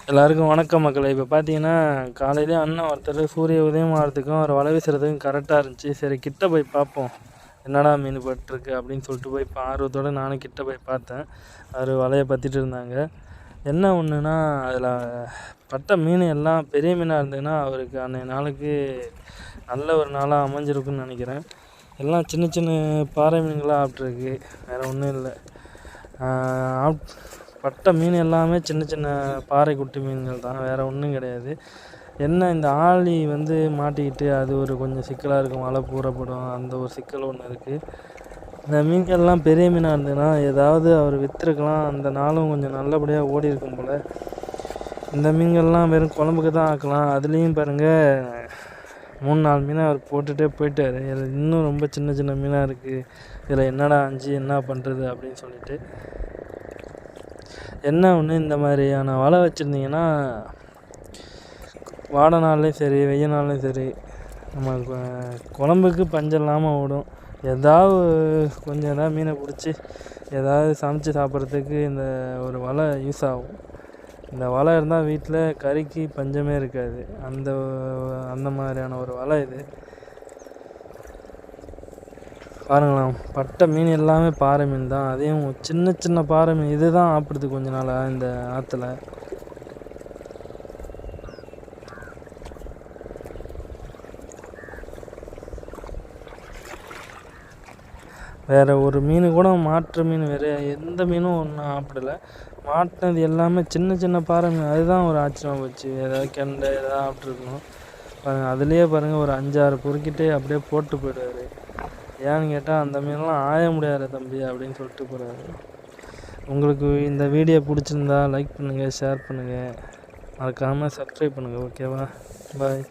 எல்லாருக்கும் வணக்கம் மக்களே. இப்போ பார்த்தீங்கன்னா, காலையிலே அண்ணன் ஒருத்தர் சூரிய உதயம் ஆகிறதுக்கும், அவர் வலை வீசுறதுக்கும் கரெக்டாக இருந்துச்சு. சரி கிட்ட போய் பார்ப்போம். என்னடா மீன் பட்டிருக்கு அப்படின்னு சொல்லிட்டு போய் ஆர்வத்தோடு நானும் கிட்ட போய் பார்த்தேன். அவர் வலையை பற்றிட்டு இருந்தாங்க. என்ன ஒன்றுனா, அதில் பட்ட மீன் எல்லாம் பெரிய மீனாக இருந்ததுன்னா, அவருக்கு அன்றைய நாளுக்கு நல்ல ஒரு நாளாக அமைஞ்சிருக்குன்னு நினைக்கிறேன். எல்லாம் சின்ன சின்ன பாறை மீன்களாக ஆப்ட்ருக்கு, வேறு ஒன்றும் இல்லை. பட்ட மீன் எல்லாமே சின்ன சின்ன பாறை குட்டி மீன்கள் தான், வேறு ஒன்றும் கிடையாது. என்ன இந்த ஆழி வந்து மாட்டிக்கிட்டு அது ஒரு கொஞ்சம் சிக்கலாக இருக்கும், வலை பூரப்படும், அந்த ஒரு சிக்கல் ஒன்று இருக்குது. இந்த மீன்கள்லாம் பெரிய மீனாக இருந்ததுன்னா ஏதாவது அவர் விற்றுருக்கலாம், அந்த நாளும் கொஞ்சம் நல்லபடியாக ஓடி இருக்கும் போல். இந்த மீன்கள்லாம் வெறும் குழம்புக்கு தான் ஆக்கலாம். அதுலேயும் பாருங்கள் 3-4 மீனை அவர் போட்டுகிட்டே போயிட்டார். இது இன்னும் ரொம்ப சின்ன சின்ன மீனாக இருக்குது, இதில் என்னடா அஞ்சு என்ன பண்ணுறது அப்படின்னு சொல்லிட்டு. என்ன ஒன்று, இந்த மாதிரியான வலை வச்சுருந்தீங்கன்னா வாடை நாள்லேயும் சரி வெய்ய நாள்லேயும் சரி நம்ம குழம்புக்கு பஞ்சம் இல்லாமல் ஓடும். ஏதாவது மீனை பிடிச்சி ஏதாவது சமைச்சு சாப்பிட்றதுக்கு இந்த ஒரு வலை யூஸ் ஆகும். இந்த வலை இருந்தால் வீட்டில் கறிக்கு பஞ்சமே இருக்காது. அந்த மாதிரியான ஒரு வலை இது. பாருங்களேன், பட்ட மீன் எல்லாமே பாறை மீன் தான், அதையும் சின்ன சின்ன பாறை மீன். இது தான் ஆப்பிடுது கொஞ்ச நாளாக இந்த ஆற்றுல. வேறு ஒரு மீன் கூட மாற்று மீன் வேறு எந்த மீனும் ஒன்றும் ஆப்பிடலை. மாட்டினது எல்லாமே சின்ன சின்ன பாறை மீன். அதுதான் ஒரு ஆச்சரியமாக போச்சு. ஏதாவது கெண்டை ஏதாவது ஆப்பிட்ருக்கணும் பாருங்கள். அதுலேயே பாருங்கள் ஒரு 5-6 பொறுக்கிட்டே அப்படியே போட்டு போயிடுவார். ஏன்னு கேட்டால் அந்த மீனெல்லாம் ஆய முடியாது தம்பி அப்படின்னு சொல்லிட்டு போகிறாரு. உங்களுக்கு இந்த வீடியோ பிடிச்சிருந்தா லைக் பண்ணுங்கள், ஷேர் பண்ணுங்கள், மறக்காமல் சப்ஸ்கிரைப் பண்ணுங்கள். ஓகேவா? பாய்.